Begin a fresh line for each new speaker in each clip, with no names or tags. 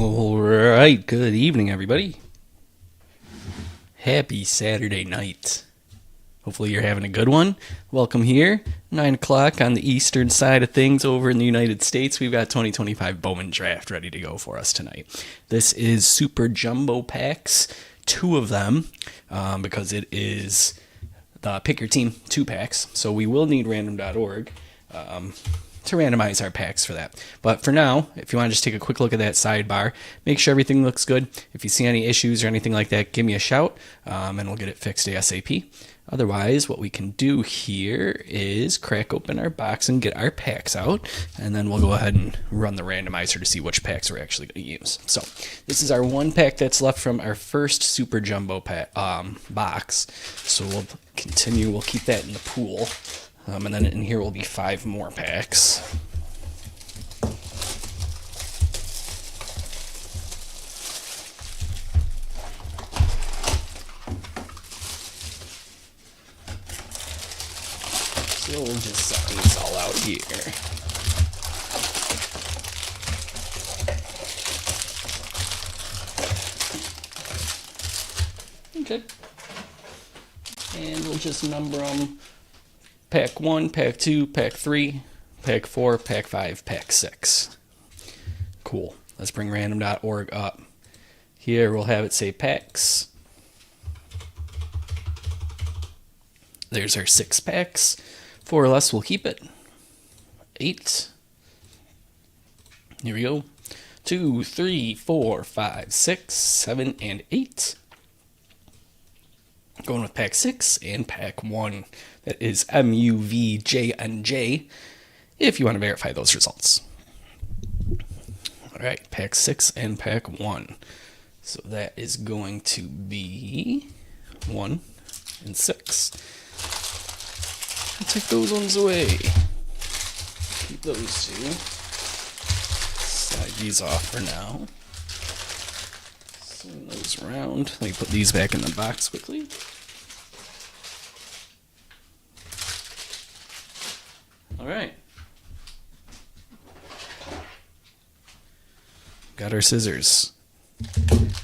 All right, good evening, everybody. Happy Saturday night. Hopefully you're having a good one. Welcome here, 9 o'clock on the eastern side of things over in the United States. We've got 2025 Bowman Draft ready to go for us tonight. This is Super Jumbo Packs, 2 of them, because it is the Pick Your Team 2 packs. So we will need random.org to randomize our packs for that. But for now, if you want to just take a quick look at that sidebar, make sure everything looks good. If you see any issues or anything like that, give me a shout, and we'll get it fixed ASAP. Otherwise, what we can do here is crack open our box and get our packs out, and then we'll go ahead and run the randomizer to see which packs we're actually going to use. So this is our one pack that's left from our first Super Jumbo box. So we'll continue. We'll keep that in the pool. And then in here will be 5 more packs. So we'll just set these all out here. Okay. And we'll just number them. Pack 1, Pack 2, Pack 3, Pack 4, Pack 5, Pack 6. Cool. Let's bring random.org up. Here we'll have it say packs. There's our 6 packs. 4 or less, we'll keep it. 8. Here we go. 2, 3, 4, 5, 6, 7, and 8. Going with Pack 6 and Pack 1. That is MUVJNJ, if you want to verify those results. All right, Pack 6 and Pack 1. So that is going to be 1 and 6. I'll take those ones away. Keep those 2. Slide these off for now. Swing those around. Let me put these back in the box quickly. All right. Got our scissors.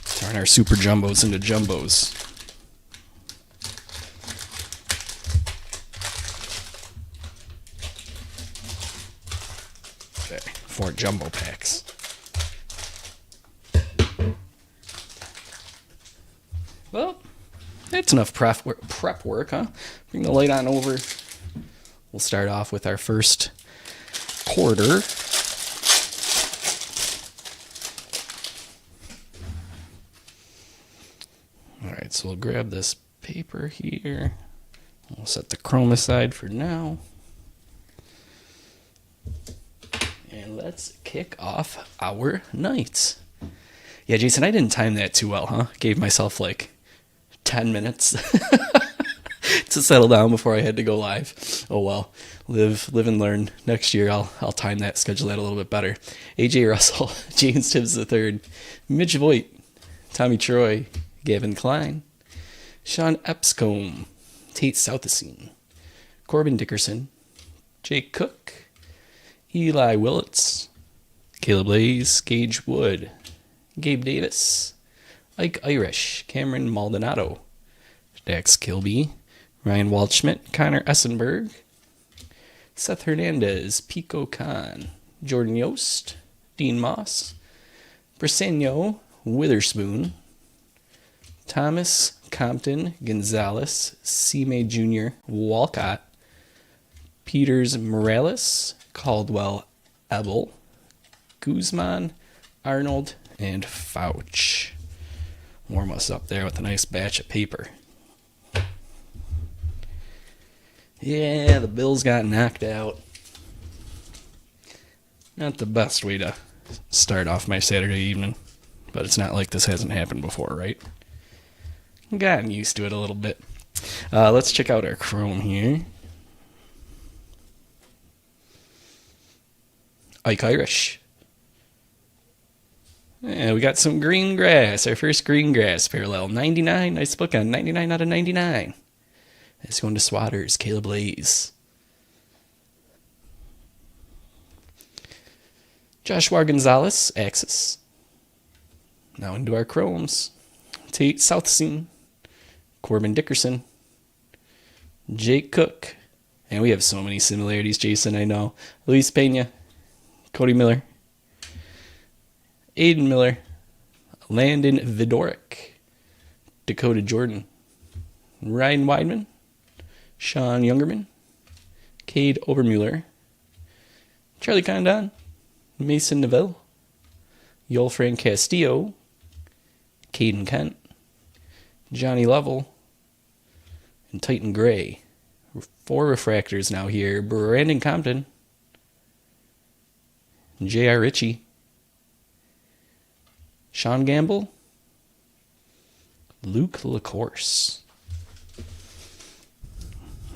Turn our super jumbos into jumbos. Okay, 4 jumbo packs. Well, that's enough prep work, huh? Bring the light on over. We'll start off with our first quarter. All right, so we'll grab this paper here. We'll set the chrome aside for now. And let's kick off our night. Yeah, Jason, I didn't time that too well, huh? Gave myself like 10 minutes to settle down before I had to go live. Oh well, live and learn. Next year I'll time that, schedule that a little bit better. AJ Russell, James Tibbs III, Mitch Voigt, Tommy Troy, Gavin Klein, Sean Epscombe, Tate Southesine, Corbin Dickerson, Jake Cook, Eli Willits, Caleb Lays, Gage Wood, Gabe Davis, Ike Irish, Cameron Maldonado, Dax Kilby, Ryan Waldschmidt, Connor Essenberg, Seth Hernandez, Pico Khan, Jordan Yost, Dean Moss, Briseño Witherspoon, Thomas Compton Gonzalez, C-May Jr. Walcott, Peters Morales, Caldwell Ebel, Guzman, Arnold, and Fouch. Warm us up there with a nice batch of paper. Yeah, the Bills got knocked out. Not the best way to start off my Saturday evening, but it's not like this hasn't happened before, right? Gotten used to it a little bit. Let's check out our chrome here. Ike Irish. Yeah, we got some green grass. Our first green grass parallel. 99. Nice book on 99 out of 99. It's going to Swatters. Caleb Lays. Joshua Gonzalez, Axis. Now into our chromes. Tate Southseen, Corbin Dickerson, Jake Cook, and we have so many similarities, Jason, I know. Luis Pena, Cody Miller, Aiden Miller, Landon Vidoric, Dakota Jordan, Ryan Weidman, Sean Youngerman, Cade Obermuller, Charlie Condon, Mason Neville, Yolfran Castillo, Caden Kent, Johnny Lovell, and Titan Gray. 4 refractors now here. Brandon Compton, J.R. Ritchie, Sean Gamble, Luke LaCourse.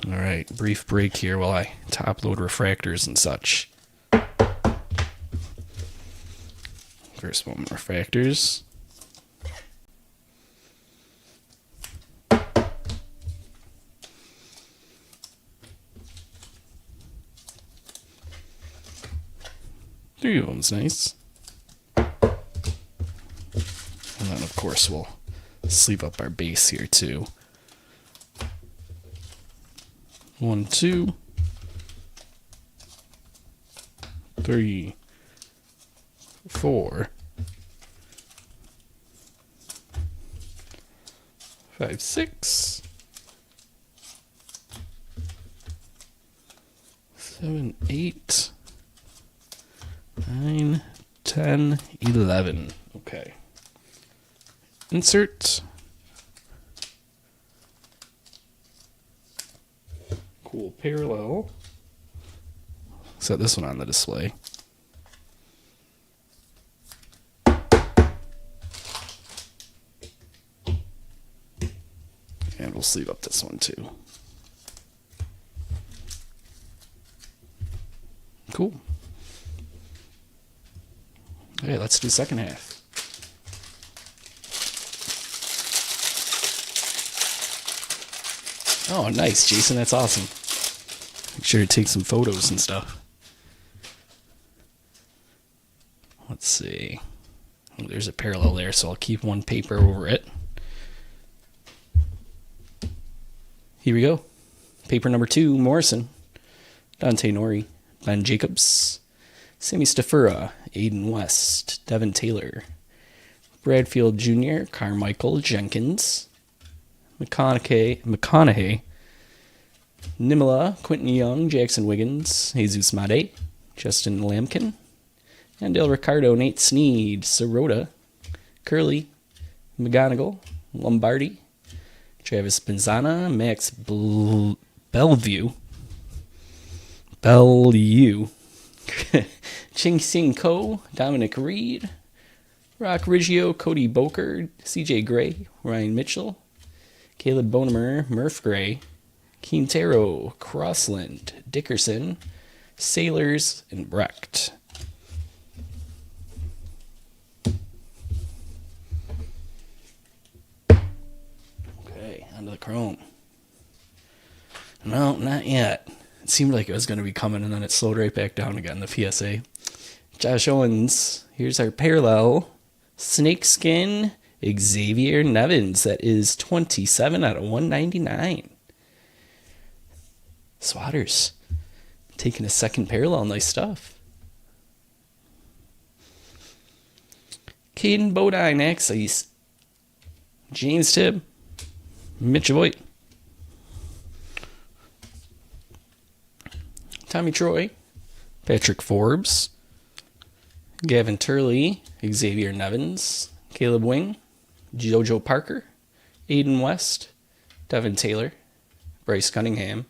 All right, brief break here while I top load refractors and such. First one, refractors. Three of them's nice. And then, of course, we'll sleeve up our base here, too. 1, 2, 3, 4, 5, 6, 7, 8, 9, 10, 11. Okay. Insert. Cool parallel. Set this one on the display. And we'll sleeve up this one too. Cool. Okay, let's do second half. Oh, nice, Jason. That's awesome. Make sure to take some photos and stuff. Let's see. Oh, there's a parallel there, so I'll keep one paper over it. Here we go. Paper number 2, Morrison, Dante Nori, Ben Jacobs, Sammy Stafura, Aiden West, Devin Taylor, Bradfield Jr., Carmichael Jenkins, McConaughey, Nimala, Quentin Young, Jackson Wiggins, Jesus Made, Justin Lampkin, Andel Ricardo, Nate Sneed, Sirota, Curley, McGonigal, Lombardi, Travis Benzana, Max Bellevue, Ching Sing Ko, Dominic Reed, Rock Riggio, Cody Boker, CJ Gray, Ryan Mitchell, Caleb Bonemer, Murph Gray, Quintero, Crossland, Dickerson, Sailors, and Brecht. Okay, onto the chrome. No, not yet. It seemed like it was going to be coming, and then it slowed right back down again, the PSA. Josh Owens, here's our parallel. Snakeskin, Xavier Nevins. That is 27 out of 199. Swatters, taking a second parallel. Nice stuff. Caden Bodine, Axis. James Tibb, Mitch Voigt, Tommy Troy, Patrick Forbes, Gavin Turley, Xavier Nevins, Caleb Wing, Jojo Parker, Aiden West, Devin Taylor, Bryce Cunningham,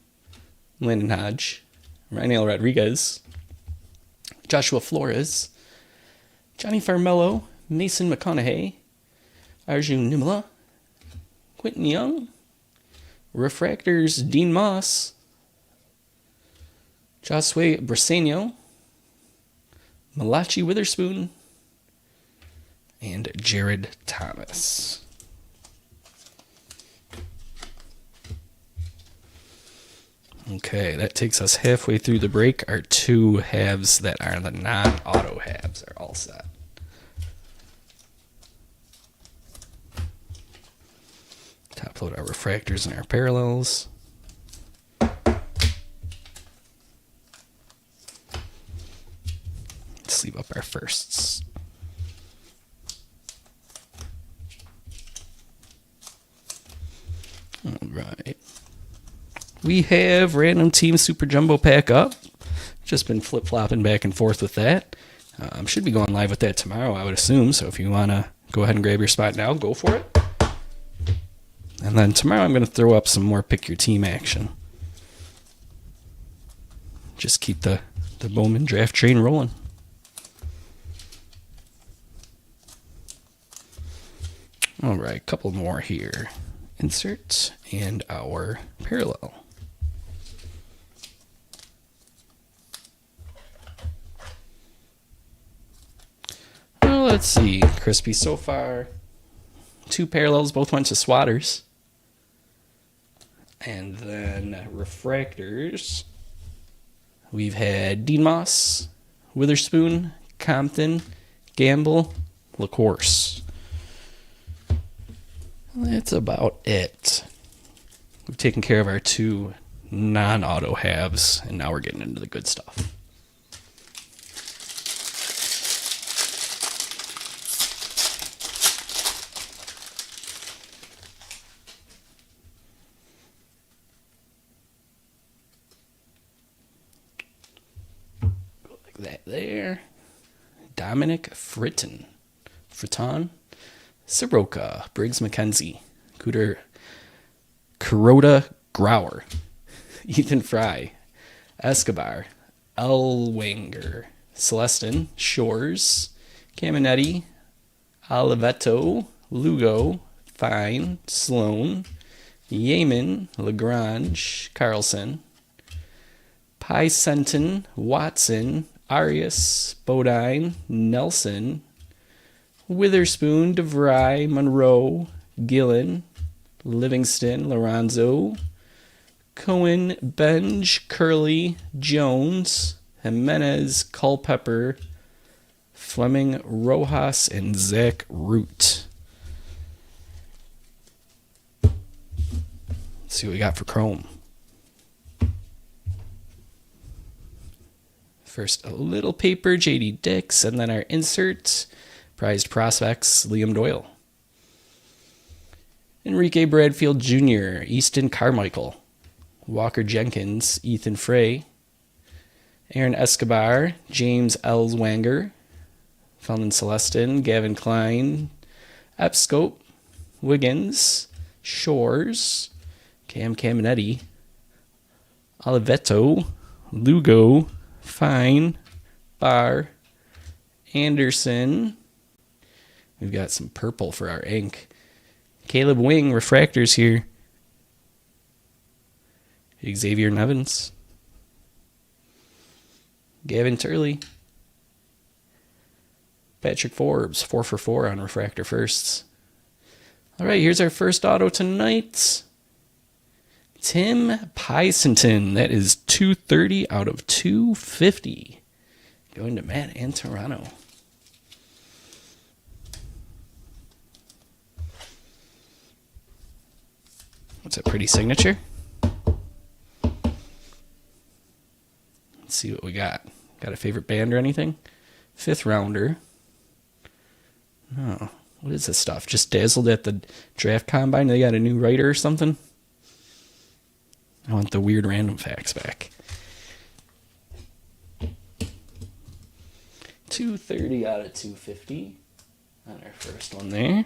Landon Hodge, Ryanel Rodriguez, Joshua Flores, Johnny Farmello, Mason McConaughey, Arjun Nimala, Quentin Young, Refractors Dean Moss, Josue Briseño, Malachi Witherspoon, and Jared Thomas. Okay, that takes us halfway through the break. Our 2 halves that are the non-auto halves are all set. Offload our refractors and our parallels. Sleeve up our firsts. All right. We have Random Team Super Jumbo Pack up. Just been flip-flopping back and forth with that. Should be going live with that tomorrow, I would assume. So if you want to go ahead and grab your spot now, go for it. And then tomorrow I'm going to throw up some more Pick Your Team action. Just keep the Bowman draft train rolling. All right, a couple more here. Insert and our parallel. Well, let's see. Crispy so far. 2 parallels, both went to Swatters. And then refractors. We've had Dean Moss, Witherspoon, Compton, Gamble, LaCourse. That's about it. We've taken care of our 2 non-auto halves, and now we're getting into the good stuff. Go like that there. Dominic Fritton. Soroka, Briggs McKenzie, Kuroda Grauer, Ethan Fry, Escobar, Elwanger, Celestin, Shores, Caminetti, Oliveto, Lugo, Fine, Sloan, Yeaman, Lagrange, Carlson, Picenton, Watson, Arias, Bodine, Nelson, Witherspoon, DeVry, Monroe, Gillen, Livingston, Lorenzo, Cohen, Benj, Curley, Jones, Jimenez, Culpepper, Fleming, Rojas, and Zach Root. Let's see what we got for Chrome. First, a little paper, J.D. Dix, and then our insert, prized prospects, Liam Doyle. Enrique Bradfield Jr., Easton Carmichael, Walker Jenkins, Ethan Frey, Aaron Escobar, James Ellswanger, Felton Celestin, Gavin Klein, Epscope, Wiggins, Shores, Cam Caminetti, Oliveto, Lugo, Fine, Barr, Anderson. We've got some purple for our ink. Caleb Wing, refractors here. Xavier Nevins. Gavin Turley. Patrick Forbes, 4 for 4 on refractor firsts. All right, here's our first auto tonight. Tim Picenton. That is 230 out of 250. Going to Matt Antorano. What's a pretty signature? Let's see what we got. Got a favorite band or anything? 5th rounder. No. What is this stuff? Just dazzled at the draft combine? They got a new writer or something? I want the weird random facts back. 230 out of 250 on our first one there.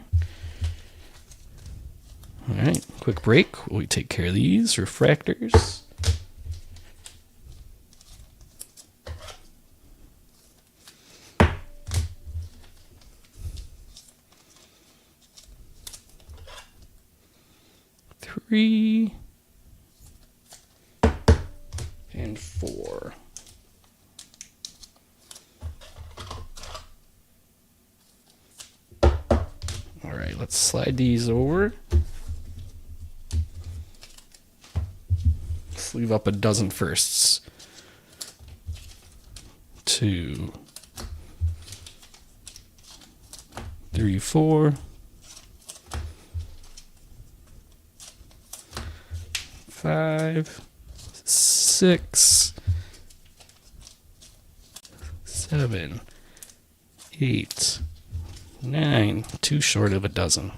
All right, quick break while we take care of these refractors. Three and 4. All right, let's slide these over. Sleeve up a dozen firsts. 2, 3, 4. 5, 6, 7, 8, 9, too short of a dozen,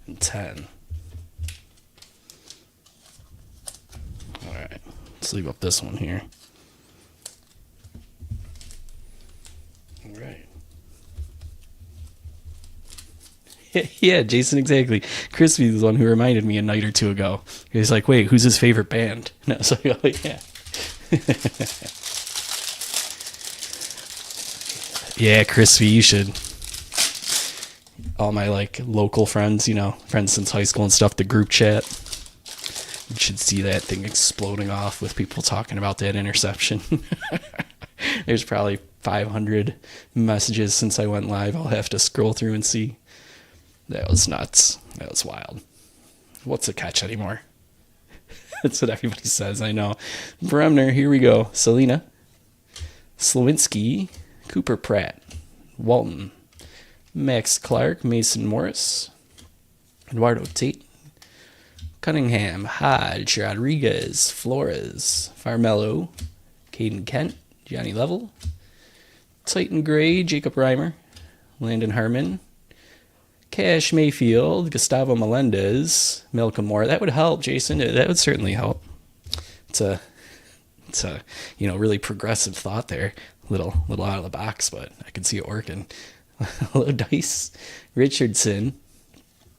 and 10. All right, let's leave up this one here. All right. Yeah, Jason, exactly. Crispy is the one who reminded me a night or two ago. He was like, wait, who's his favorite band? And I was like, oh, yeah. Yeah, Crispy, you should. All my, like, local friends, friends since high school and stuff, the group chat. You should see that thing exploding off with people talking about that interception. There's probably 500 messages since I went live. I'll have to scroll through and see. That was nuts. That was wild. What's a catch anymore? That's what everybody says, I know. Bremner, here we go. Selena. Slowinski. Cooper Pratt. Walton. Max Clark. Mason Morris. Eduardo Tate. Cunningham. Hodge. Rodriguez. Flores. Farmello. Caden Kent. Johnny Level. Titan Gray. Jacob Reimer. Landon Harmon. Cash Mayfield, Gustavo Melendez, Malcolm Moore. That would help, Jason. That would certainly help. It's a really progressive thought there. Little out of the box, but I can see it working. Hello, Dice, Richardson,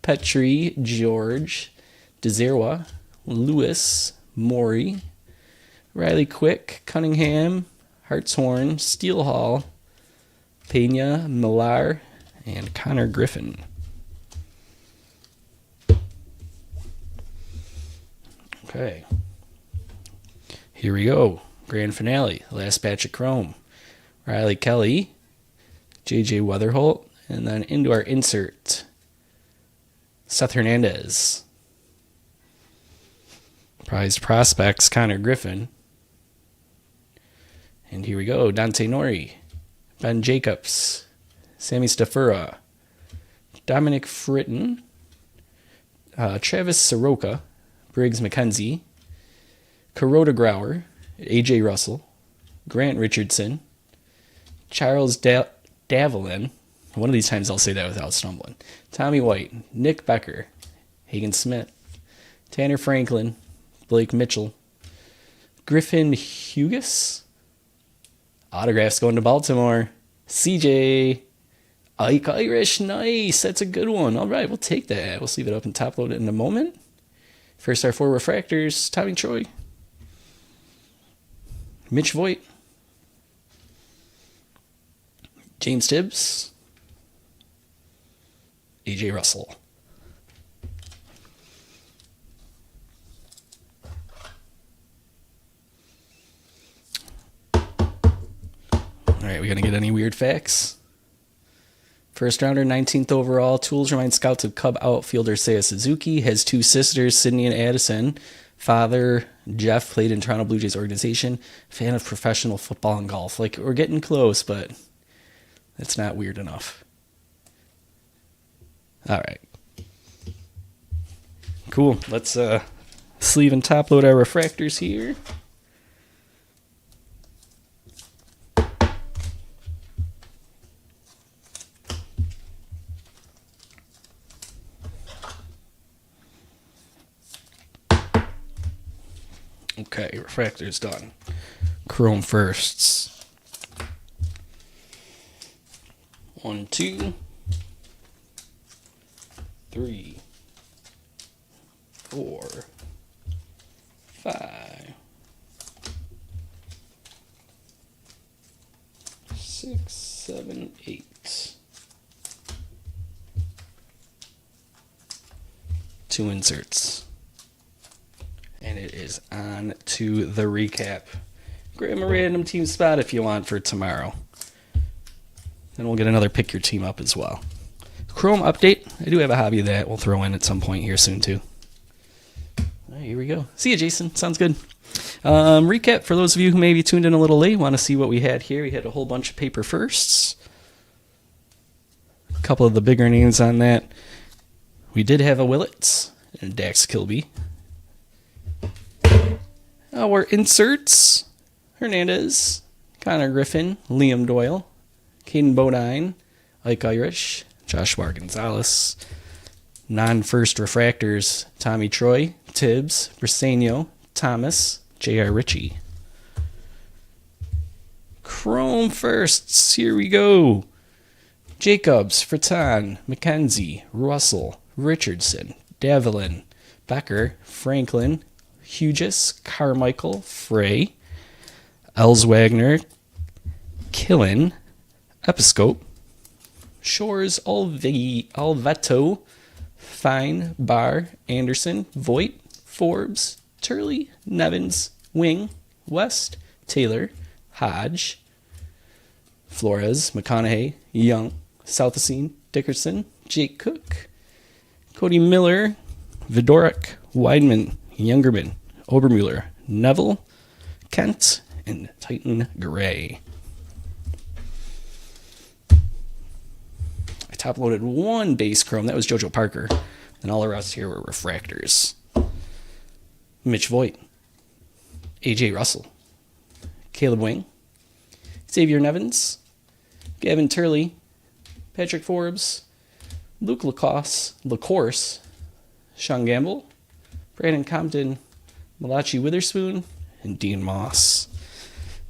Petrie, George, Dezerwa, Lewis, Maury, Riley Quick, Cunningham, Hartshorn, Steelhall, Pena, Millar, and Connor Griffin. Okay. Here we go. Grand finale. Last batch of Chrome. Riley Kelly, JJ Weatherholt, and then into our insert, Seth Hernandez. Prized prospects, Connor Griffin. And here we go. Dante Nori, Ben Jacobs, Sammy Stafura, Dominic Fritton, Travis Soroka, Briggs McKenzie, Kuroda Grauer, AJ Russell, Grant Richardson, Charles Davelin. One of these times I'll say that without stumbling. Tommy White, Nick Becker, Hagen Smith, Tanner Franklin, Blake Mitchell, Griffin Hughes, autographs going to Baltimore, CJ, Ike Irish, nice, that's a good one. All right, we'll take that. We'll leave it up and top load it in a moment. First, our 4 refractors, Tommy Troy, Mitch Voigt, James Tibbs, AJ Russell. All right, we gonna get any weird facts? First rounder, 19th overall. Tools remind scouts of Cub outfielder Seiya Suzuki. Has 2 sisters, Sydney and Addison. Father, Jeff, played in Toronto Blue Jays organization. Fan of professional football and golf. Like, we're getting close, but it's not weird enough. All right. Cool. Let's sleeve and top load our refractors here. Okay, refractor's done. Chrome firsts. 1, 2, 3, 4, 5, 6, 7, 8. 2 inserts. And it is on to the recap. Grab a random team spot if you want for tomorrow. Then we'll get another pick your team up as well. Chrome update. I do have a hobby that we'll throw in at some point here soon too. All right, here we go. See you, Jason. Sounds good. Recap for those of you who maybe tuned in a little late, want to see what we had here. We had a whole bunch of paper firsts. A couple of the bigger names on that. We did have a Willits and Dax Kilby. Our inserts: Hernandez, Connor Griffin, Liam Doyle, Caden Bodine, Ike Irish, Joshua Gonzalez. Non-first refractors: Tommy Troy, Tibbs, Briseño, Thomas, J.R. Ritchie. Chrome firsts, here we go. Jacobs, Fratton, McKenzie, Russell, Richardson, Davelin, Becker, Franklin, Hughes, Carmichael, Frey, Elswagner, Killen, Episcope, Shores, Alveto, Fine, Barr, Anderson, Voigt, Forbes, Turley, Nevins, Wing, West, Taylor, Hodge, Flores, McConaughey, Young, Southacene, Dickerson, Jake Cook, Cody Miller, Vidorik, Weidman, Youngerman, Obermuller, Neville, Kent, and Titan Gray. I top loaded one base chrome. That was JoJo Parker. And all the rest here were refractors. Mitch Voigt, AJ Russell, Caleb Wing, Xavier Nevins, Gavin Turley, Patrick Forbes, Luke LaCourse, Sean Gamble, Brandon Compton, Malachi Witherspoon, and Dean Moss.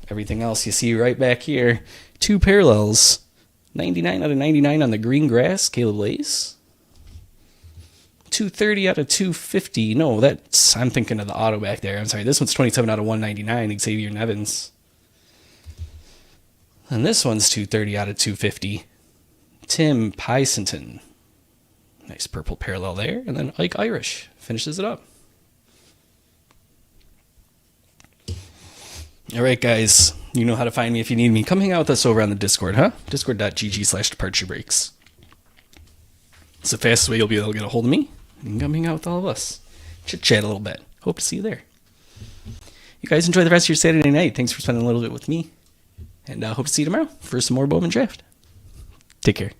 Everything else you see right back here. 2 parallels. 99 out of 99 on the green grass, Caleb Lace. 230 out of 250. No, I'm thinking of the auto back there. I'm sorry. This one's 27 out of 199, Xavier Nevins. And this one's 230 out of 250, Tim Pysonton. Nice purple parallel there. And then Ike Irish finishes it up. All right, guys. You know how to find me if you need me. Come hang out with us over on the Discord, huh? Discord.gg/departurebreaks. It's the fastest way you'll be able to get a hold of me. You can come hang out with all of us. Chit-chat a little bit. Hope to see you there. You guys enjoy the rest of your Saturday night. Thanks for spending a little bit with me. And hope to see you tomorrow for some more Bowman Draft. Take care.